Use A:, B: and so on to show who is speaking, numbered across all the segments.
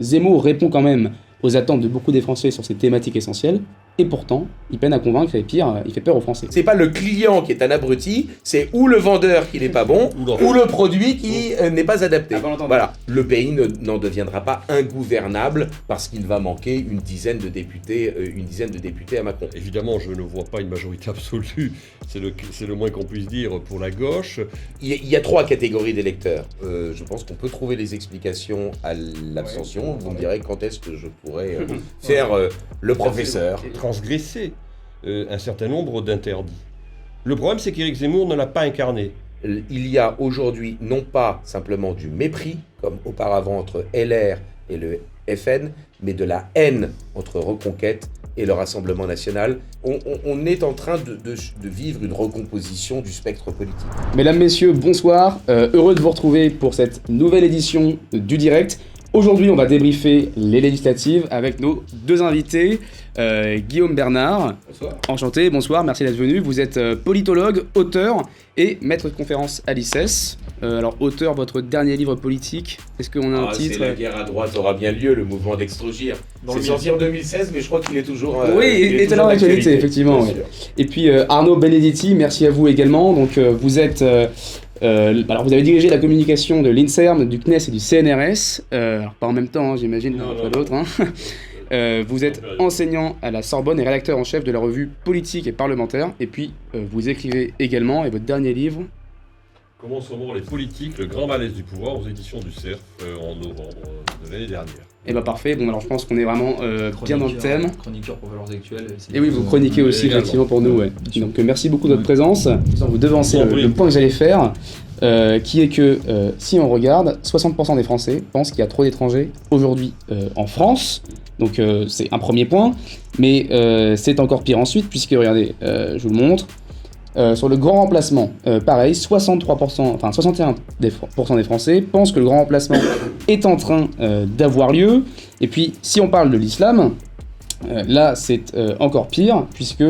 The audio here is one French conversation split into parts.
A: Zemmour répond quand même aux attentes de beaucoup des Français sur ces thématiques essentielles, et pourtant, il peine à convaincre, et pire, il fait peur aux Français.
B: C'est pas le client qui est un abruti, c'est ou le vendeur qui n'est pas bon, ou le produit qui n'est pas adapté. Voilà. Le pays n'en deviendra pas ingouvernable parce qu'il va manquer une dizaine de députés à Macron.
C: Évidemment, je ne vois pas une majorité absolue, c'est le moins qu'on puisse dire pour la gauche.
B: Il y a 3 catégories d'électeurs. Je pense qu'on peut trouver les explications à l'abstention. Vous me direz quand est-ce que je pourrais faire le professeur.
C: Transgresser un certain nombre d'interdits. Le problème, c'est qu'Éric Zemmour ne l'a pas incarné.
B: Il y a aujourd'hui non pas simplement du mépris, comme auparavant entre LR et le FN, mais de la haine entre Reconquête et le Rassemblement national. On est en train de vivre une recomposition du spectre politique.
A: Mesdames, messieurs, bonsoir. Heureux de vous retrouver pour cette nouvelle édition du Direct. Aujourd'hui, on va débriefer les législatives avec nos 2 invités. Guillaume Bernard,
B: bonsoir.
A: Enchanté, bonsoir, merci d'être venu. Vous êtes politologue, auteur et maître de conférence à l'ICES. Alors, auteur, votre dernier livre politique, est-ce qu'on a un titre?
B: C'est La guerre à droite aura bien lieu, le mouvement d'Extrogir. C'est sorti en 2016, mais je crois qu'il est toujours...
A: oui, il est toujours d'actualité, effectivement. Ouais. Et puis Arnaud Benedetti, merci à vous également. Donc, vous êtes... alors vous avez dirigé la communication de l'INSERM, du CNES et du CNRS, alors pas en même temps, hein, j'imagine, l'un après l'autre. Hein. Vous êtes enseignant à la Sorbonne et rédacteur en chef de la revue Politique et Parlementaire, et puis vous écrivez également, et votre dernier livre...
C: Comment sont les politiques, le grand malaise du pouvoir, aux éditions du CERF en novembre de l'année dernière.
A: Eh ben parfait, bon alors je pense qu'on est vraiment bien dans le thème.
D: Chroniqueur pour Valeurs Actuelles.
A: Et oui, vous chroniquez aussi effectivement pour nous, ouais. Donc merci beaucoup de votre présence. Vous devancez le point que j'allais faire, qui est que si on regarde, 60% des Français pensent qu'il y a trop d'étrangers aujourd'hui en France. Donc c'est un premier point, mais c'est encore pire ensuite, puisque regardez, je vous le montre. Sur le grand remplacement, pareil, 61% des Français pensent que le grand remplacement est en train d'avoir lieu. Et puis, si on parle de l'islam, là, c'est encore pire, puisque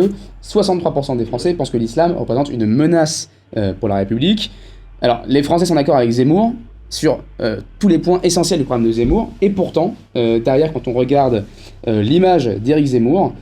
A: 63% des Français pensent que l'islam représente une menace pour la République. Alors, les Français sont d'accord avec Zemmour sur tous les points essentiels du programme de Zemmour, et pourtant, derrière, quand on regarde l'image d'Éric Zemmour,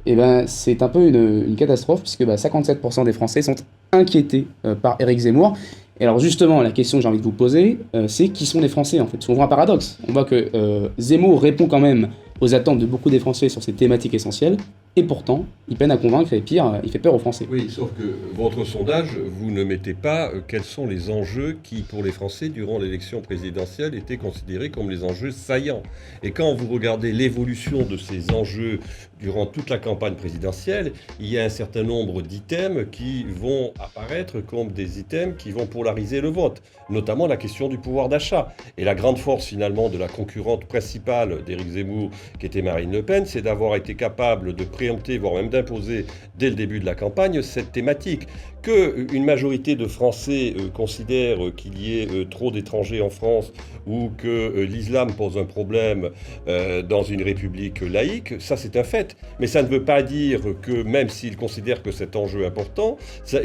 A: et ben, c'est un peu une catastrophe, puisque 57% des Français sont inquiétés par Éric Zemmour. Et alors justement, la question que j'ai envie de vous poser, c'est qui sont les Français en fait? On voit un paradoxe. On voit que Zemmour répond quand même aux attentes de beaucoup des Français sur ces thématiques essentielles, et pourtant, il peine à convaincre, et pire, il fait peur aux Français.
C: Oui, sauf que votre sondage, vous ne mettez pas quels sont les enjeux qui, pour les Français, durant l'élection présidentielle, étaient considérés comme les enjeux saillants. Et quand vous regardez l'évolution de ces enjeux durant toute la campagne présidentielle, il y a un certain nombre d'items qui vont apparaître comme des items qui vont polariser le vote, notamment la question du pouvoir d'achat. Et la grande force, finalement, de la concurrente principale d'Éric Zemmour, qui était Marine Le Pen, c'est d'avoir été capable de préempter, voire même d'imposer dès le début de la campagne, cette thématique. Qu'une majorité de Français considère qu'il y ait trop d'étrangers en France ou que l'islam pose un problème dans une république laïque, ça c'est un fait. Mais ça ne veut pas dire que même s'ils considèrent que cet enjeu est important, ça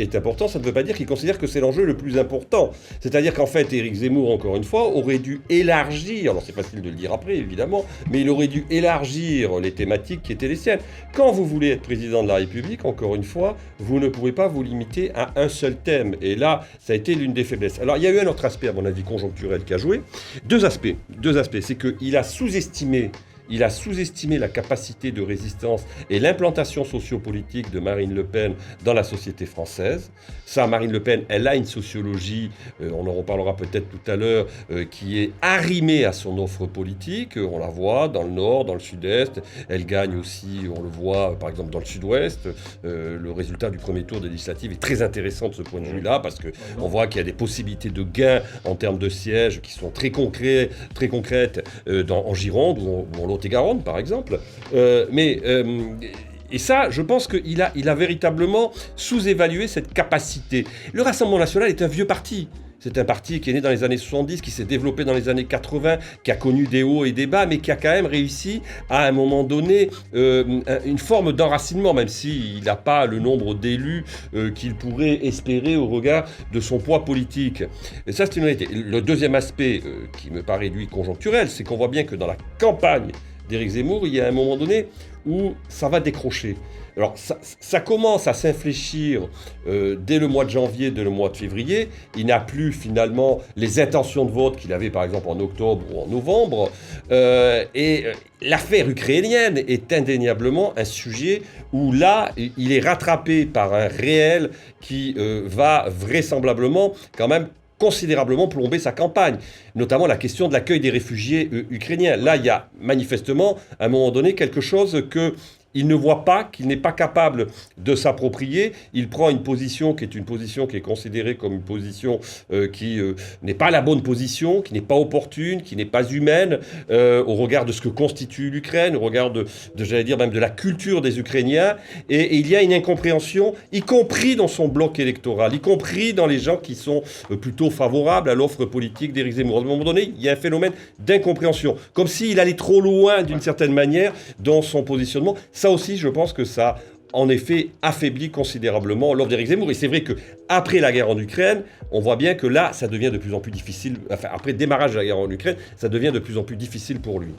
C: ne veut pas dire qu'ils considèrent que c'est l'enjeu le plus important. C'est-à-dire qu'en fait, Éric Zemmour, encore une fois, aurait dû élargir, alors c'est facile de le dire après évidemment, mais il aurait dû élargir les thématiques qui étaient les siennes. Quand vous voulez être président de la République, encore une fois, vous ne pouvez pas vous limiter à un seul thème. Et là, ça a été l'une des faiblesses. Alors, il y a eu un autre aspect, à mon avis, conjoncturel qui a joué. Deux aspects. C'est qu'il a sous-estimé la capacité de résistance et l'implantation sociopolitique de Marine Le Pen dans la société française. Ça, Marine Le Pen, elle a une sociologie, on en reparlera peut-être tout à l'heure, qui est arrimée à son offre politique. On la voit dans le nord, dans le sud-est. Elle gagne aussi, on le voit par exemple dans le sud-ouest. Le résultat du premier tour des législatives est très intéressant de ce point de vue-là, parce qu'on voit qu'il y a des possibilités de gains en termes de sièges qui sont très concrètes en Gironde ou en Lot-et-Garonne, par exemple. Et ça, je pense qu'il a véritablement sous-évalué cette capacité. Le Rassemblement national est un vieux parti. C'est un parti qui est né dans les années 70, qui s'est développé dans les années 80, qui a connu des hauts et des bas, mais qui a quand même réussi à un moment donné une forme d'enracinement, même s'il n'a pas le nombre d'élus qu'il pourrait espérer au regard de son poids politique. Et ça, c'est une réalité. Le deuxième aspect qui me paraît, lui, conjoncturel, c'est qu'on voit bien que dans la campagne d'Éric Zemmour, il y a un moment donné où ça va décrocher. Alors, ça commence à s'infléchir dès le mois de janvier, dès le mois de février. Il n'a plus, finalement, les intentions de vote qu'il avait, par exemple, en octobre ou en novembre. L'affaire ukrainienne est indéniablement un sujet où, là, il est rattrapé par un réel qui va vraisemblablement, quand même, considérablement plomber sa campagne, notamment la question de l'accueil des réfugiés ukrainiens. Là, il y a manifestement, à un moment donné, quelque chose qu'il ne voit pas, qu'il n'est pas capable de s'approprier. Il prend une position qui est considérée comme une position qui n'est pas la bonne position, qui n'est pas opportune, qui n'est pas humaine, au regard de ce que constitue l'Ukraine, au regard j'allais dire même de la culture des Ukrainiens. Et il y a une incompréhension, y compris dans son bloc électoral, y compris dans les gens qui sont plutôt favorables à l'offre politique d'Éric Zemmour. À un moment donné, il y a un phénomène d'incompréhension, comme s'il allait trop loin d'une certaine manière dans son positionnement. Ça aussi, je pense que ça, en effet, affaiblit considérablement l'offre d'Éric Zemmour. Et c'est vrai qu'après la guerre en Ukraine, on voit bien que là, ça devient de plus en plus difficile. Enfin, après le démarrage de la guerre en Ukraine, ça devient de plus en plus difficile pour lui.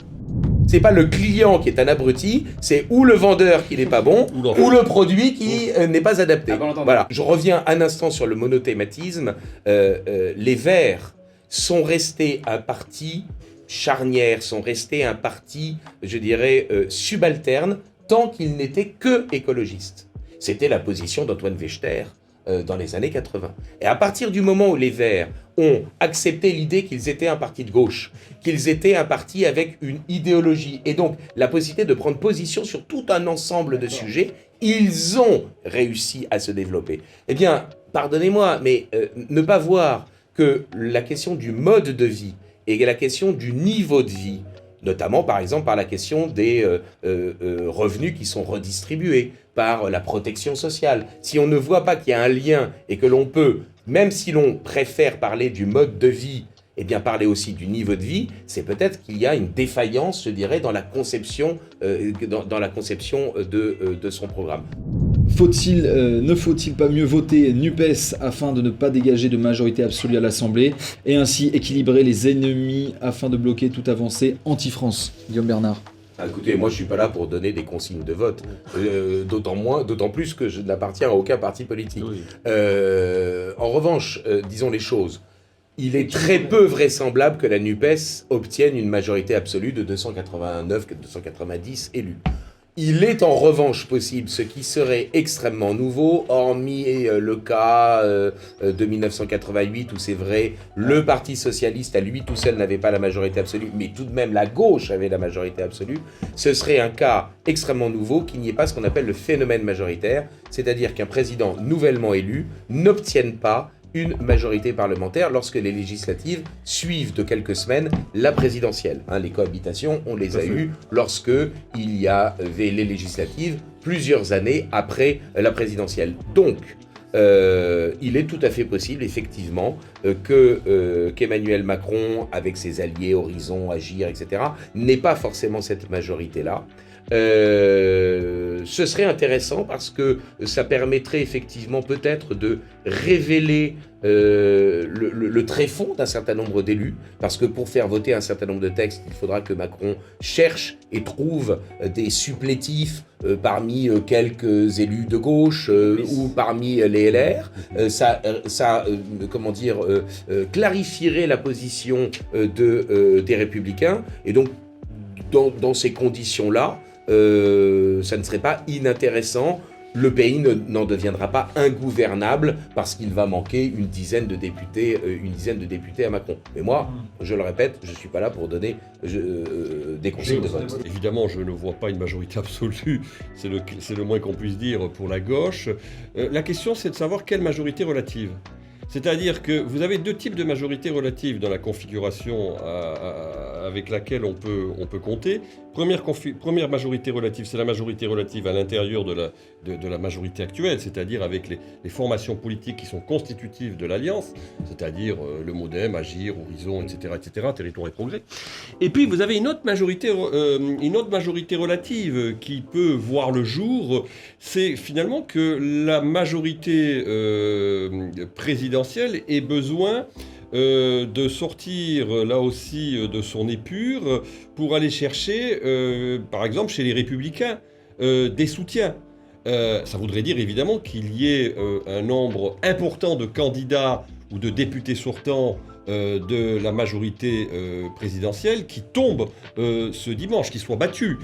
B: C'est pas le client qui est un abruti, c'est ou le vendeur qui n'est pas bon, ou le produit qui n'est pas adapté. Voilà. Je reviens un instant sur le monothématisme. Les Verts sont restés un parti charnière, sont restés un parti, je dirais, subalterne, tant qu'ils n'étaient que écologistes. C'était la position d'Antoine Wechter dans les années 80. Et à partir du moment où les Verts ont accepté l'idée qu'ils étaient un parti de gauche, qu'ils étaient un parti avec une idéologie, et donc la possibilité de prendre position sur tout un ensemble de sujets, ils ont réussi à se développer. Eh bien, pardonnez-moi, mais ne pas voir que la question du mode de vie et la question du niveau de vie, notamment par exemple par la question des revenus qui sont redistribués, par la protection sociale. Si on ne voit pas qu'il y a un lien et que l'on peut, même si l'on préfère parler du mode de vie, eh bien parler aussi du niveau de vie, c'est peut-être qu'il y a une défaillance, je dirais, dans la conception, de son programme.
D: Ne faut-il pas mieux voter NUPES afin de ne pas dégager de majorité absolue à l'Assemblée et ainsi équilibrer les ennemis afin de bloquer toute avancée anti-France? Guillaume Bernard.
B: Écoutez, moi je suis pas là pour donner des consignes de vote, d'autant plus que je n'appartiens à aucun parti politique. Oui. En revanche, disons les choses, il est très peu vraisemblable que la NUPES obtienne une majorité absolue de 289-290 élus. Il est en revanche possible, ce qui serait extrêmement nouveau, hormis le cas de 1988 où c'est vrai, le Parti socialiste à lui tout seul n'avait pas la majorité absolue, mais tout de même la gauche avait la majorité absolue. Ce serait un cas extrêmement nouveau qu'il n'y ait pas ce qu'on appelle le phénomène majoritaire, c'est-à-dire qu'un président nouvellement élu n'obtienne pas une majorité parlementaire lorsque les législatives suivent de quelques semaines la présidentielle. Les cohabitations, on les a eues lorsque il y avait les législatives plusieurs années après la présidentielle. Donc, il est tout à fait possible, effectivement, qu'Emmanuel Macron, avec ses alliés, Horizon, Agir, etc., n'ait pas forcément cette majorité-là. Ce serait intéressant parce que ça permettrait effectivement peut-être de révéler le tréfonds d'un certain nombre d'élus, parce que pour faire voter un certain nombre de textes, il faudra que Macron cherche et trouve des supplétifs parmi quelques élus de gauche ou parmi les LR. Ça clarifierait la position des Républicains, et donc dans ces conditions-là, ça ne serait pas inintéressant. Le pays n'en deviendra pas ingouvernable parce qu'il va manquer une dizaine de députés à Macron. Mais moi, je le répète, je ne suis pas là pour donner des consignes de vote.
C: Évidemment, je ne vois pas une majorité absolue, c'est le moins qu'on puisse dire pour la gauche. La question, c'est de savoir quelle majorité relative. C'est-à-dire que vous avez deux types de majorité relative dans la configuration avec laquelle on peut compter. Première majorité relative, c'est la majorité relative à l'intérieur de la majorité actuelle, c'est-à-dire avec les formations politiques qui sont constitutives de l'Alliance, c'est-à-dire le MoDem, Agir, Horizon, etc., Territoire et Progrès. Et puis vous avez une autre majorité relative qui peut voir le jour, c'est finalement que la majorité présidentielle ait besoin de sortir là aussi de son épure pour aller chercher, par exemple chez les Républicains, des soutiens. Ça voudrait dire évidemment qu'il y ait un nombre important de candidats ou de députés sortants de la majorité présidentielle qui tombent ce dimanche, qui soient battus.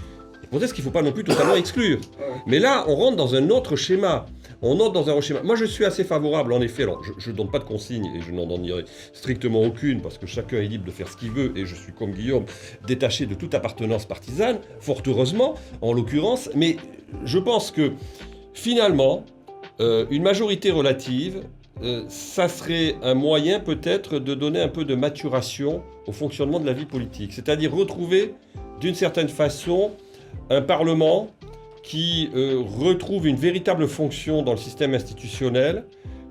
C: Peut-être qu'il ne faut pas non plus totalement exclure. Mais là, on rentre dans un autre schéma. Moi, je suis assez favorable, en effet. Alors, je ne donne pas de consignes et je n'en donnerai strictement aucune parce que chacun est libre de faire ce qu'il veut et je suis, comme Guillaume, détaché de toute appartenance partisane, fort heureusement, en l'occurrence. Mais je pense que, finalement, une majorité relative, ça serait un moyen peut-être de donner un peu de maturation au fonctionnement de la vie politique. C'est-à-dire retrouver, d'une certaine façon, un Parlement qui retrouve une véritable fonction dans le système institutionnel,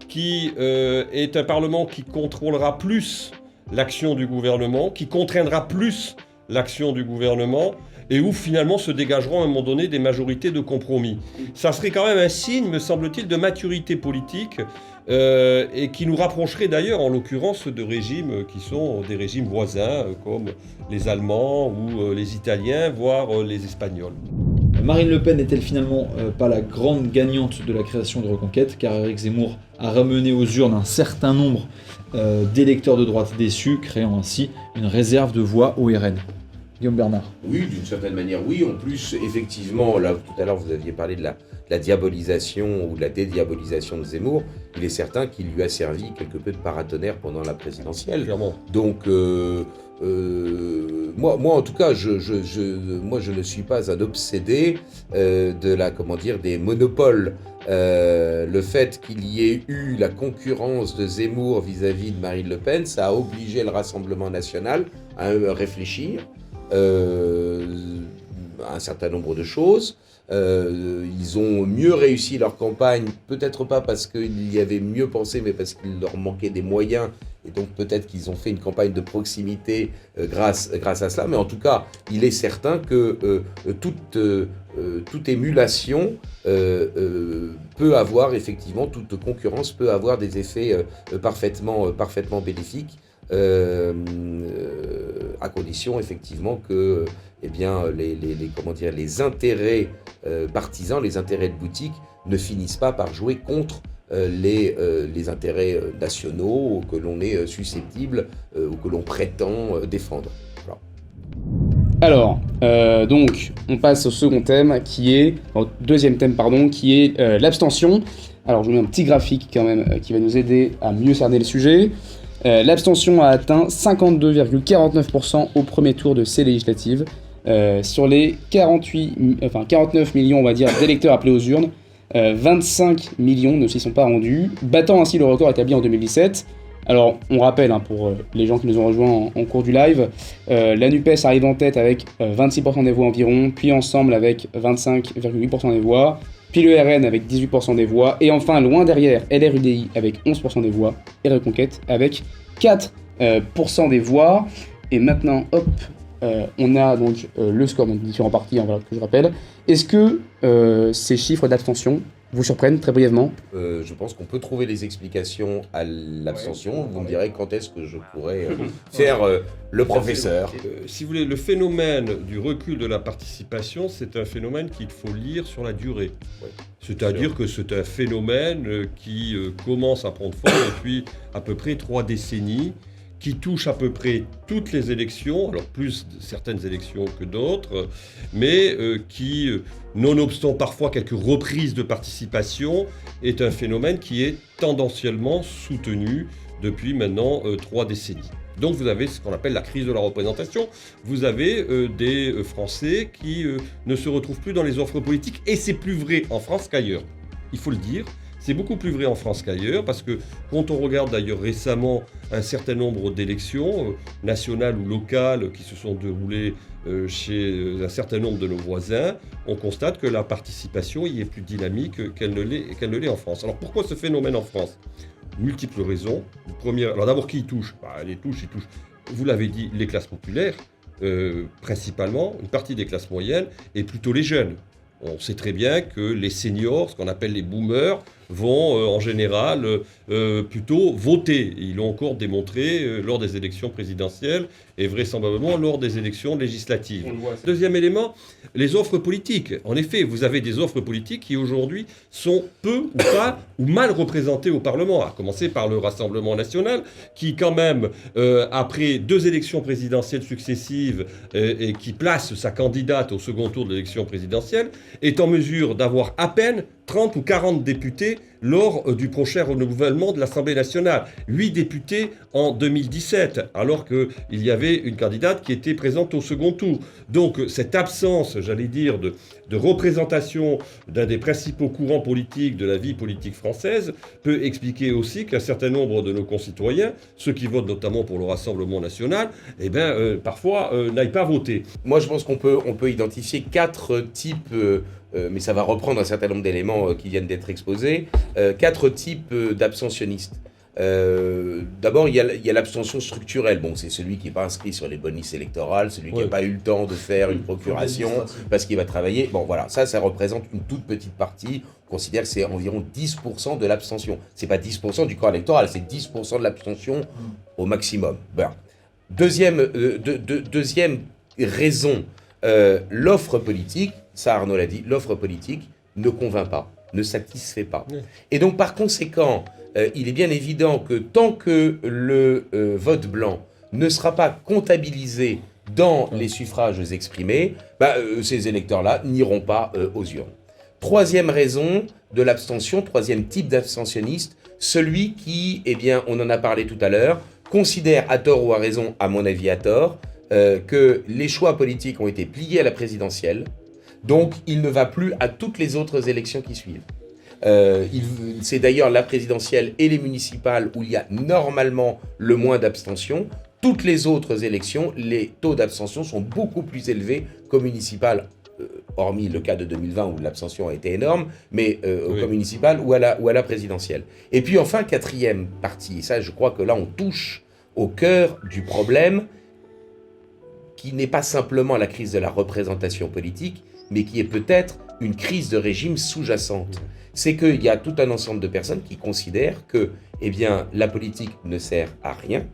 C: qui est un Parlement qui contrôlera plus l'action du gouvernement, qui contraindra plus l'action du gouvernement, et où finalement se dégageront à un moment donné des majorités de compromis. Ça serait quand même un signe, me semble-t-il, de maturité politique, et qui nous rapprocherait d'ailleurs, en l'occurrence, de régimes qui sont des régimes voisins, comme les Allemands ou les Italiens, voire les Espagnols.
D: Marine Le Pen n'est-elle finalement pas la grande gagnante de la création de Reconquête, car Éric Zemmour a ramené aux urnes un certain nombre d'électeurs de droite déçus, créant ainsi une réserve de voix au RN. Guillaume Bernard.
B: Oui, d'une certaine manière, oui. En plus, effectivement, là, tout à l'heure, vous aviez parlé de la diabolisation ou de la dédiabolisation de Zemmour. Il est certain qu'il lui a servi quelque peu de paratonnerre pendant la présidentielle.
C: Clairement.
B: Donc, moi, en tout cas, je ne suis pas un obsédé des monopoles. Le fait qu'il y ait eu la concurrence de Zemmour vis-à-vis de Marine Le Pen, ça a obligé le Rassemblement national à réfléchir à un certain nombre de choses. Ils ont mieux réussi leur campagne, peut-être pas parce qu'ils y avaient mieux pensé, mais parce qu'il leur manquait des moyens. Et donc peut-être qu'ils ont fait une campagne de proximité grâce à cela. Mais en tout cas, il est certain que toute émulation peut avoir, effectivement, toute concurrence peut avoir des effets parfaitement bénéfiques. À condition effectivement que les intérêts partisans, les intérêts de boutique ne finissent pas par jouer contre les intérêts nationaux que l'on est susceptible ou que l'on prétend défendre. Voilà.
A: Alors, donc, on passe au deuxième thème, qui est l'abstention. Alors, je vous mets un petit graphique quand même qui va nous aider à mieux cerner le sujet. L'abstention a atteint 52,49% au premier tour de ces législatives. Sur les 49 millions, on va dire, d'électeurs appelés aux urnes, 25 millions ne s'y sont pas rendus, battant ainsi le record établi en 2017. Alors, on rappelle, pour les gens qui nous ont rejoints en cours du live, la NUPES arrive en tête avec 26% des voix environ, puis Ensemble avec 25,8% des voix, puis le RN avec 18% des voix, et enfin, loin derrière, LR-UDI avec 11% des voix, et Reconquête avec 4% des voix. Et maintenant, on a donc le score dans différents partis, que je rappelle. Est-ce que ces chiffres d'abstention vous surprennent très brièvement?
B: Je pense qu'on peut trouver des explications à l'abstention. Vous me direz quand est-ce que je pourrais faire le professeur.
C: Si vous voulez, le phénomène du recul de la participation, c'est un phénomène qu'il faut lire sur la durée. Ouais, c'est-à-dire que c'est un phénomène qui commence à prendre forme depuis à peu près 3 décennies, qui touche à peu près toutes les élections, alors plus certaines élections que d'autres, mais qui, nonobstant parfois quelques reprises de participation, est un phénomène qui est tendanciellement soutenu depuis maintenant 3 décennies. Donc vous avez ce qu'on appelle la crise de la représentation, vous avez des Français qui ne se retrouvent plus dans les offres politiques, et c'est plus vrai en France qu'ailleurs, il faut le dire. C'est beaucoup plus vrai en France qu'ailleurs, parce que quand on regarde d'ailleurs récemment un certain nombre d'élections nationales ou locales qui se sont déroulées chez un certain nombre de nos voisins, on constate que la participation y est plus dynamique qu'elle ne l'est en France. Alors pourquoi ce phénomène en France ? Multiples raisons. Première, alors d'abord qui y touche ? Il touche, vous l'avez dit, les classes populaires, principalement, une partie des classes moyennes, et plutôt les jeunes. On sait très bien que les seniors, ce qu'on appelle les boomers, vont en général plutôt voter. Ils l'ont encore démontré lors des élections présidentielles et vraisemblablement lors des élections législatives. Deuxième élément, les offres politiques. En effet, vous avez des offres politiques qui aujourd'hui sont peu ou pas ou mal représentées au Parlement, à commencer par le Rassemblement national, qui quand même, après 2 élections présidentielles successives et qui place sa candidate au second tour de l'élection présidentielle, est en mesure d'avoir à peine 30 ou 40 députés lors du prochain renouvellement de l'Assemblée nationale. 8 députés en 2017, alors qu'il y avait une candidate qui était présente au second tour. Donc cette absence, j'allais dire, de représentation d'un des principaux courants politiques de la vie politique française peut expliquer aussi qu'un certain nombre de nos concitoyens, ceux qui votent notamment pour le Rassemblement national, parfois n'aillent pas voter.
B: Moi je pense qu'on peut identifier 4 types... mais ça va reprendre un certain nombre d'éléments qui viennent d'être exposés. 4 types d'abstentionnistes. D'abord, il y a l'abstention structurelle. Bon, c'est celui qui n'est pas inscrit sur les bonus électorales, celui qui n'a pas eu le temps de faire une procuration parce qu'il va travailler. Bon, voilà, ça représente une toute petite partie. On considère que c'est environ 10% de l'abstention. C'est pas 10% du corps électoral, c'est 10% de l'abstention au maximum. Deuxième raison, l'offre politique, ça Arnaud l'a dit, l'offre politique ne convainc pas, ne satisfait pas. Et donc par conséquent, il est bien évident que tant que le vote blanc ne sera pas comptabilisé dans les suffrages exprimés, ces électeurs-là n'iront pas aux urnes. Troisième raison de l'abstention, troisième type d'abstentionniste, celui qui, on en a parlé tout à l'heure, considère à tort ou à raison, à mon avis à tort, que les choix politiques ont été pliés à la présidentielle, donc il ne va plus à toutes les autres élections qui suivent. C'est d'ailleurs la présidentielle et les municipales où il y a normalement le moins d'abstention. Toutes les autres élections, les taux d'abstention sont beaucoup plus élevés qu'aux municipales, hormis le cas de 2020 où l'abstention a été énorme, mais aux municipales ou à la présidentielle. Et puis enfin, quatrième partie, et ça je crois que là on touche au cœur du problème, qui n'est pas simplement la crise de la représentation politique, mais qui est peut-être une crise de régime sous-jacente. C'est qu'il y a tout un ensemble de personnes qui considèrent que la politique ne sert à rien,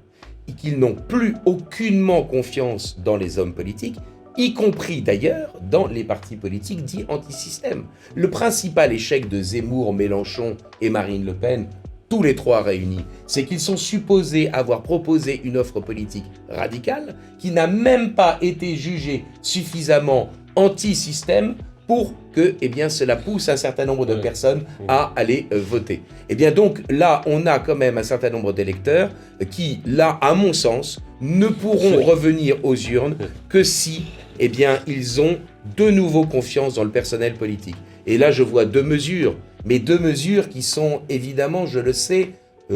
B: et qu'ils n'ont plus aucunement confiance dans les hommes politiques, y compris d'ailleurs dans les partis politiques dits anti-système. Le principal échec de Zemmour, Mélenchon et Marine Le Pen, tous les trois réunis, c'est qu'ils sont supposés avoir proposé une offre politique radicale qui n'a même pas été jugée suffisamment anti-système pour que cela pousse un certain nombre de personnes à aller voter. Donc là, on a quand même un certain nombre d'électeurs qui, là, à mon sens, ne pourront revenir aux urnes que si ils ont de nouveau confiance dans le personnel politique. Et là, je vois 2 mesures, mais 2 mesures qui sont évidemment, je le sais,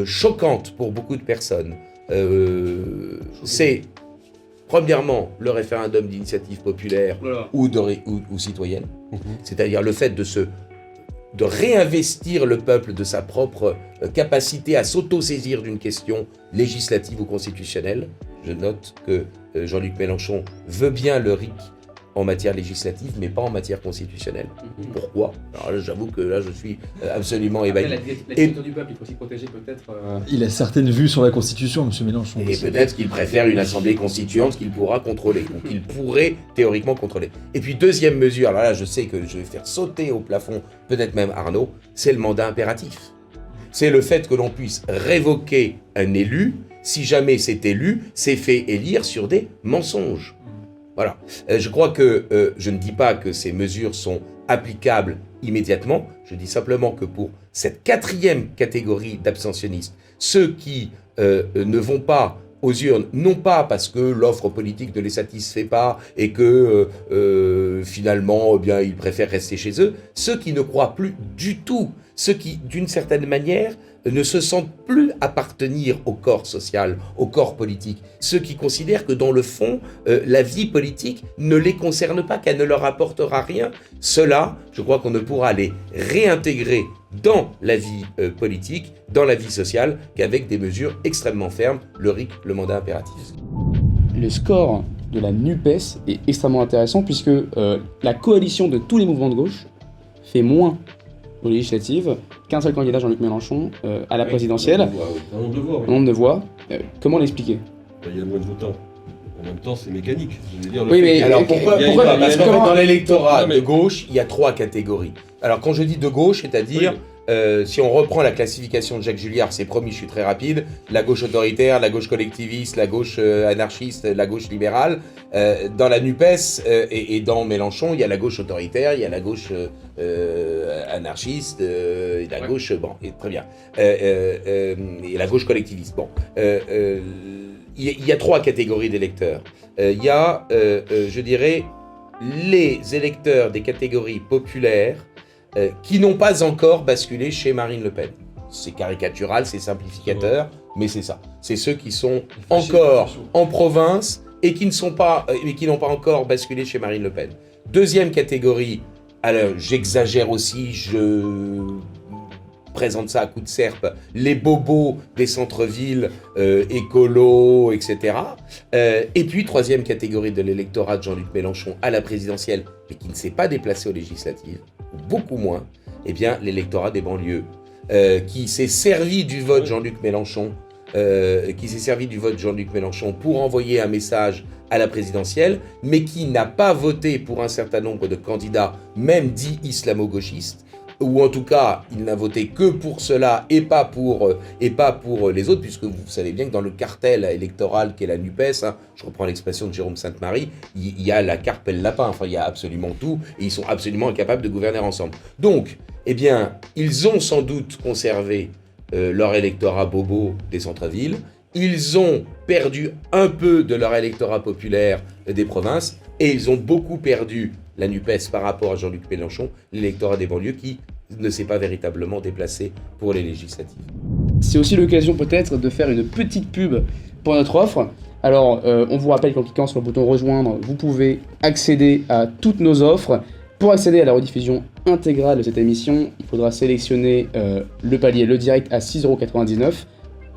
B: choquantes pour beaucoup de personnes. C'est, premièrement, le référendum d'initiative populaire ou citoyenne, c'est-à-dire le fait de réinvestir le peuple de sa propre capacité à s'auto-saisir d'une question législative ou constitutionnelle. Je note que Jean-Luc Mélenchon veut bien le RIC en matière législative, mais pas en matière constitutionnelle. Pourquoi ? Alors là, j'avoue que là, je suis absolument ébahi.
A: La décision du peuple, il faut aussi protéger peut-être...
D: Il a certaines vues sur la Constitution, M. Mélenchon.
B: Et peut-être qu'il préfère une assemblée constituante qu'il pourra contrôler, ou qu'il pourrait théoriquement contrôler. Et puis deuxième mesure, alors là, je sais que je vais faire sauter au plafond, peut-être même Arnaud, c'est le mandat impératif. C'est le fait que l'on puisse révoquer un élu si jamais cet élu s'est fait élire sur des mensonges. Voilà. Je crois que je ne dis pas que ces mesures sont applicables immédiatement, je dis simplement que pour cette 4e catégorie d'abstentionnistes, ceux qui ne vont pas aux urnes, non pas parce que l'offre politique ne les satisfait pas et que finalement ils préfèrent rester chez eux, ceux qui ne croient plus du tout, ceux qui, d'une certaine manière, ne se sentent plus appartenir au corps social, au corps politique. Ceux qui considèrent que dans le fond, la vie politique ne les concerne pas, qu'elle ne leur apportera rien. Ceux-là, je crois qu'on ne pourra les réintégrer dans la vie politique, dans la vie sociale, qu'avec des mesures extrêmement fermes, le RIC, le mandat impératif.
A: Le score de la NUPES est extrêmement intéressant puisque la coalition de tous les mouvements de gauche fait moins aux législatives qu'un seul candidat, Jean-Luc Mélenchon, à la présidentielle.
C: Un nombre de voix.
A: Un nombre de voix. Comment l'expliquer ?
C: Il y a moins de votants. En même temps, c'est mécanique. Je veux dire,
A: Oui, mais
B: alors pourquoi Parce que dans l'électorat
C: de
B: gauche, il y a 3 catégories. Alors quand je dis de gauche, c'est-à-dire si on reprend la classification de Jacques Julliard, c'est promis, je suis très rapide, la gauche autoritaire, la gauche collectiviste, la gauche anarchiste, la gauche libérale. Dans la NUPES et dans Mélenchon, il y a la gauche autoritaire, il y a la gauche anarchiste, et la gauche, bon, et très bien, et la gauche collectiviste. Bon, il y a 3 catégories d'électeurs. Il y a, je dirais, les électeurs des catégories populaires qui n'ont pas encore basculé chez Marine Le Pen. C'est caricatural, c'est simplificateur, mais c'est ça. C'est ceux qui sont encore en province et qui n'ont pas encore basculé chez Marine Le Pen. Deuxième catégorie, alors j'exagère aussi, je présente ça à coup de serpe, les bobos des centres-villes, écolos, etc. Et puis troisième catégorie de l'électorat de Jean-Luc Mélenchon à la présidentielle, mais qui ne s'est pas déplacé aux législatives, beaucoup moins, eh bien l'électorat des banlieues, qui s'est servi du vote Jean-Luc Mélenchon, pour envoyer un message à la présidentielle, mais qui n'a pas voté pour un certain nombre de candidats, même dits islamo-gauchistes, ou en tout cas, il n'a voté que pour cela et pas pour les autres, puisque vous savez bien que dans le cartel électoral qu'est la NUPES, hein, je reprends l'expression de Jérôme Sainte-Marie, il y a la carpe et le lapin, enfin il y a absolument tout, et ils sont absolument incapables de gouverner ensemble. Donc, eh bien, ils ont sans doute conservé leur électorat bobo des centres-villes, ils ont perdu un peu de leur électorat populaire des provinces, et ils ont beaucoup perdu la NUPES par rapport à Jean-Luc Mélenchon, l'électorat des banlieues qui ne s'est pas véritablement déplacé pour les législatives.
A: C'est aussi l'occasion peut-être de faire une petite pub pour notre offre. Alors, on vous rappelle qu'en cliquant sur le bouton rejoindre, vous pouvez accéder à toutes nos offres. Pour accéder à la rediffusion intégrale de cette émission, il faudra sélectionner le palier, le direct à 6,99 €.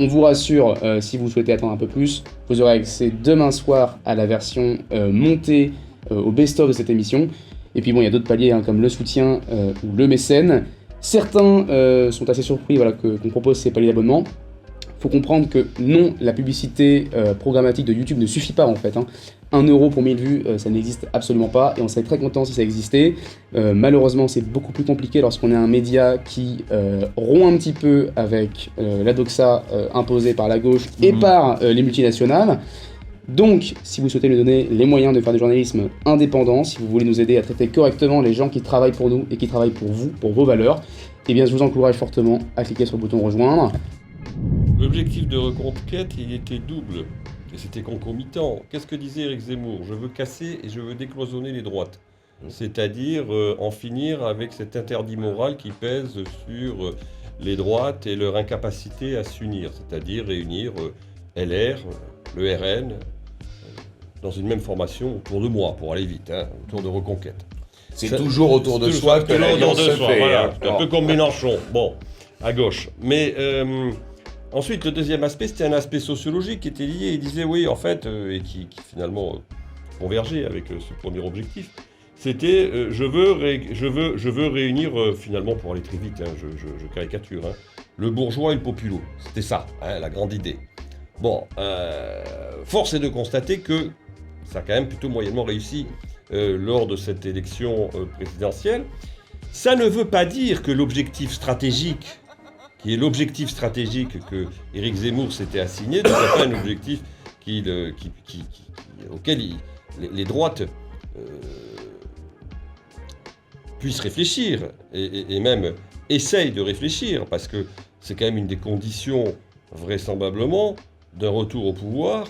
A: On vous rassure, si vous souhaitez attendre un peu plus, vous aurez accès demain soir à la version montée au best-of de cette émission. Et puis bon, il y a d'autres paliers hein, comme le soutien ou le mécène. Certains sont assez surpris qu'on propose ces paliers d'abonnement. Il faut comprendre que non, la publicité programmatique de YouTube ne suffit pas en fait. 1 € pour 1000 vues, ça n'existe absolument pas et on serait très content si ça existait. Malheureusement, c'est beaucoup plus compliqué lorsqu'on est un média qui rompt un petit peu avec la doxa imposée par la gauche et par les multinationales. Donc, si vous souhaitez nous donner les moyens de faire du journalisme indépendant, si vous voulez nous aider à traiter correctement les gens qui travaillent pour nous et qui travaillent pour vous, pour vos valeurs, eh bien, je vous encourage fortement à cliquer sur le bouton rejoindre.
C: L'objectif de Reconquête, il était double, et c'était concomitant. Qu'est-ce que disait Éric Zemmour ? Je veux casser et je veux décloisonner les droites. C'est-à-dire en finir avec cet interdit moral qui pèse sur les droites et leur incapacité à s'unir, c'est-à-dire réunir LR, le RN, dans une même formation autour de moi, pour aller vite, autour de Reconquête.
B: C'est toujours autour de soi que l'alliance se fait.
C: Voilà, un peu comme Mélenchon, bon, à gauche. Mais ensuite, le deuxième aspect, c'était un aspect sociologique qui était lié. Il disait, oui, en fait, et qui finalement convergeait avec ce premier objectif, c'était je veux réunir, finalement, pour aller très vite, je caricature, le bourgeois et le populo. C'était ça, la grande idée. Bon, force est de constater que ça a quand même plutôt moyennement réussi lors de cette élection présidentielle. Ça ne veut pas dire que l'objectif stratégique, qui est l'objectif stratégique que Éric Zemmour s'était assigné, ne soit pas un objectif auquel les droites puissent réfléchir, et même essayent de réfléchir, parce que c'est quand même une des conditions, vraisemblablement, d'un retour au pouvoir,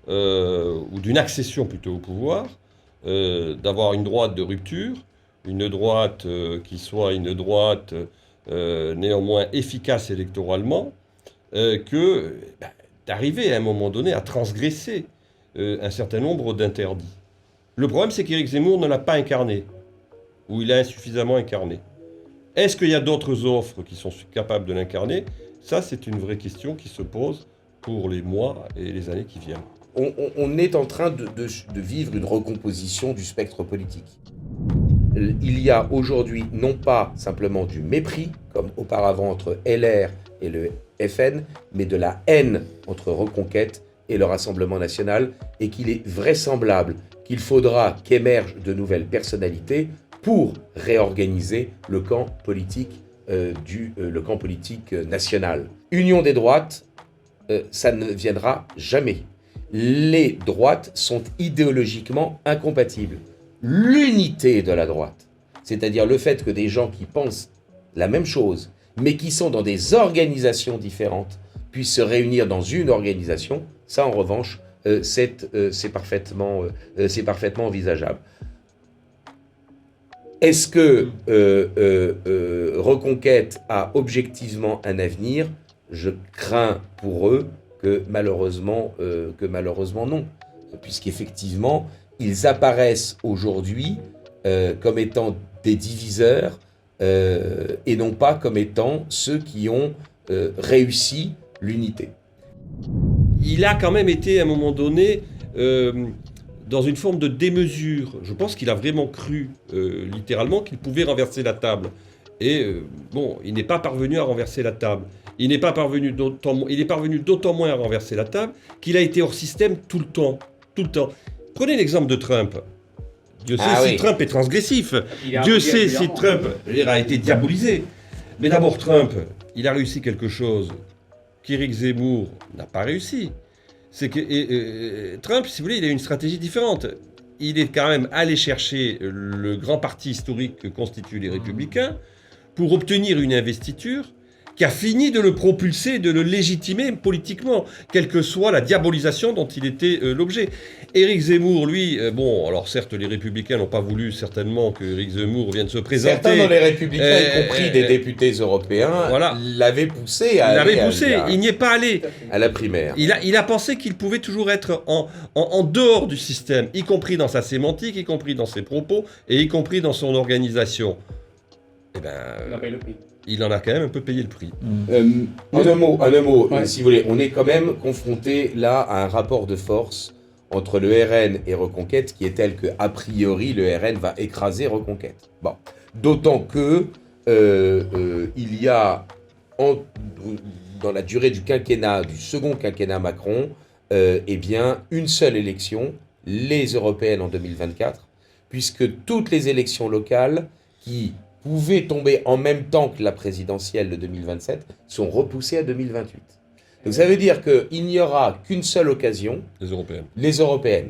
C: ou d'une accession plutôt au pouvoir, d'avoir une droite de rupture, une droite qui soit une droite néanmoins efficace électoralement, d'arriver à un moment donné à transgresser un certain nombre d'interdits. Le problème, c'est qu'Éric Zemmour ne l'a pas incarné, ou il a insuffisamment incarné. Est-ce qu'il y a d'autres offres qui sont capables de l'incarner ? Ça, c'est une vraie question qui se pose pour les mois et les années qui viennent.
B: On est en train de vivre une recomposition du spectre politique. Il y a aujourd'hui non pas simplement du mépris, comme auparavant entre LR et le FN, mais de la haine entre Reconquête et le Rassemblement national, et qu'il est vraisemblable qu'il faudra qu'émergent de nouvelles personnalités pour réorganiser le camp politique, national. Union des droites, ça ne viendra jamais. Les droites sont idéologiquement incompatibles. L'unité de la droite, c'est-à-dire le fait que des gens qui pensent la même chose, mais qui sont dans des organisations différentes, puissent se réunir dans une organisation, ça en revanche, c'est parfaitement envisageable. Est-ce que Reconquête a objectivement un avenir ? Je crains pour eux que malheureusement non, puisqu'effectivement, ils apparaissent aujourd'hui comme étant des diviseurs et non pas comme étant ceux qui ont réussi l'unité.
C: Il a quand même été à un moment donné dans une forme de démesure. Je pense qu'il a vraiment cru littéralement qu'il pouvait renverser la table. Et il n'est pas parvenu à renverser la table. Il est parvenu d'autant moins à renverser la table qu'il a été hors système tout le temps. Prenez l'exemple de Trump. Dieu sait si Trump est transgressif. Dieu sait si Trump a été diabolisé. Mais d'abord, Trump, il a réussi quelque chose qu'Éric Zemmour n'a pas réussi. C'est que Trump, si vous voulez, il a une stratégie différente. Il est quand même allé chercher le grand parti historique que constituent les Républicains pour obtenir une investiture qui a fini de le propulser, de le légitimer politiquement, quelle que soit la diabolisation dont il était l'objet. Éric Zemmour, lui, alors certes, les Républicains n'ont pas voulu certainement que Éric Zemmour vienne se présenter.
B: Certains dans les Républicains, y compris des députés européens, l'avaient poussé
C: il n'y est pas allé.
B: À la primaire.
C: Il a pensé qu'il pouvait toujours être en dehors du système, y compris dans sa sémantique, y compris dans ses propos, et y compris dans son organisation. Il en a quand même un peu payé le prix.
B: En un mot, si vous voulez, on est quand même confronté là à un rapport de force entre le RN et Reconquête qui est tel que, a priori, le RN va écraser Reconquête. Bon. D'autant que il y a, dans la durée du second quinquennat Macron, une seule élection, les européennes en 2024, puisque toutes les élections locales qui pouvaient tomber en même temps que la présidentielle de 2027 sont repoussées à 2028. Donc ça veut dire qu'il n'y aura qu'une seule occasion, les européennes.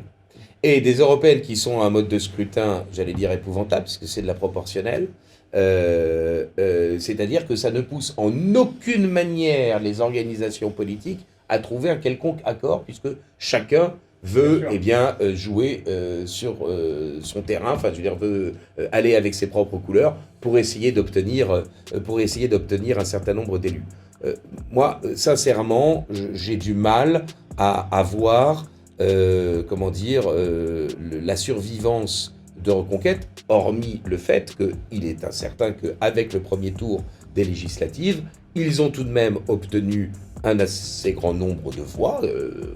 B: Et des européennes qui sont un mode de scrutin, j'allais dire épouvantable, puisque c'est de la proportionnelle, c'est-à-dire que ça ne pousse en aucune manière les organisations politiques à trouver un quelconque accord, puisque chacun veut jouer sur son terrain, veut aller avec ses propres couleurs pour essayer d'obtenir un certain nombre d'élus. Moi, sincèrement, j'ai du mal à voir la survivance de Reconquête, hormis le fait qu'il est incertain qu'avec le premier tour des législatives, ils ont tout de même obtenu un assez grand nombre de voix,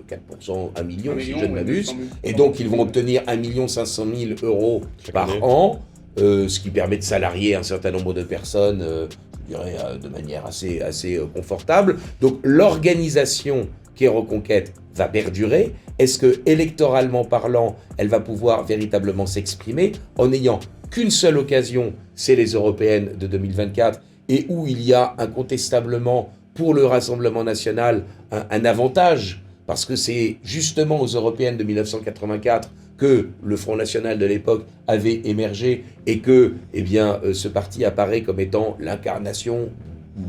B: 4%, 1 million si je ne m'abuse, et donc ils vont obtenir 1 500 000 € par an, ce qui permet de salarier un certain nombre de personnes, je dirais, de manière assez confortable. Donc l'organisation qu'est Reconquête va perdurer. Est-ce que, électoralement parlant, elle va pouvoir véritablement s'exprimer en n'ayant qu'une seule occasion, c'est les européennes de 2024, et où il y a incontestablement pour le Rassemblement national un avantage, parce que c'est justement aux européennes de 1984 que le Front national de l'époque avait émergé et que ce parti apparaît comme étant l'incarnation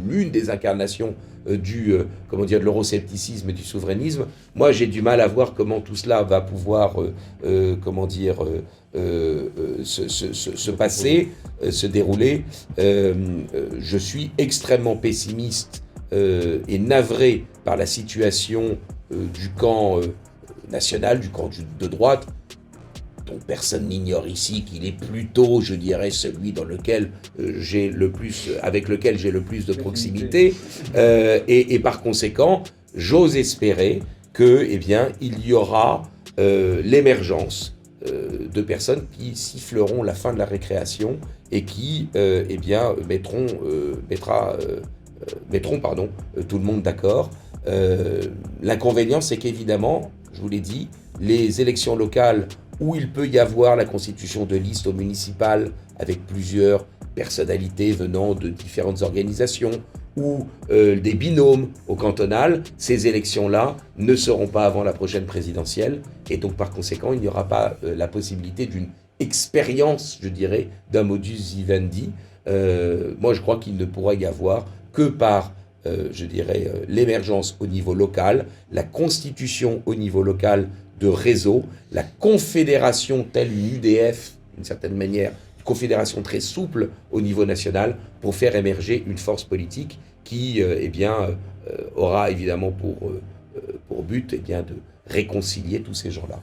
B: l'une des incarnations de l'euroscepticisme et du souverainisme. Moi, j'ai du mal à voir comment tout cela va pouvoir, se passer, se dérouler. Je suis extrêmement pessimiste et navré par la situation du camp national, du camp de droite, dont personne n'ignore ici qu'il est plutôt, je dirais, celui dans lequel avec lequel j'ai le plus de proximité, et par conséquent, j'ose espérer que, il y aura l'émergence de personnes qui siffleront la fin de la récréation et qui, mettront tout le monde d'accord. L'inconvénient, c'est qu'évidemment, je vous l'ai dit, les élections locales où il peut y avoir la constitution de listes au municipal avec plusieurs personnalités venant de différentes organisations ou des binômes au cantonal, ces élections-là ne seront pas avant la prochaine présidentielle et donc par conséquent il n'y aura pas la possibilité d'une expérience, je dirais, d'un modus vivendi. Moi je crois qu'il ne pourra y avoir que par l'émergence au niveau local, la constitution au niveau local de réseau, la confédération telle une UDF, d'une certaine manière, une confédération très souple au niveau national pour faire émerger une force politique qui aura évidemment pour but de réconcilier tous ces gens-là.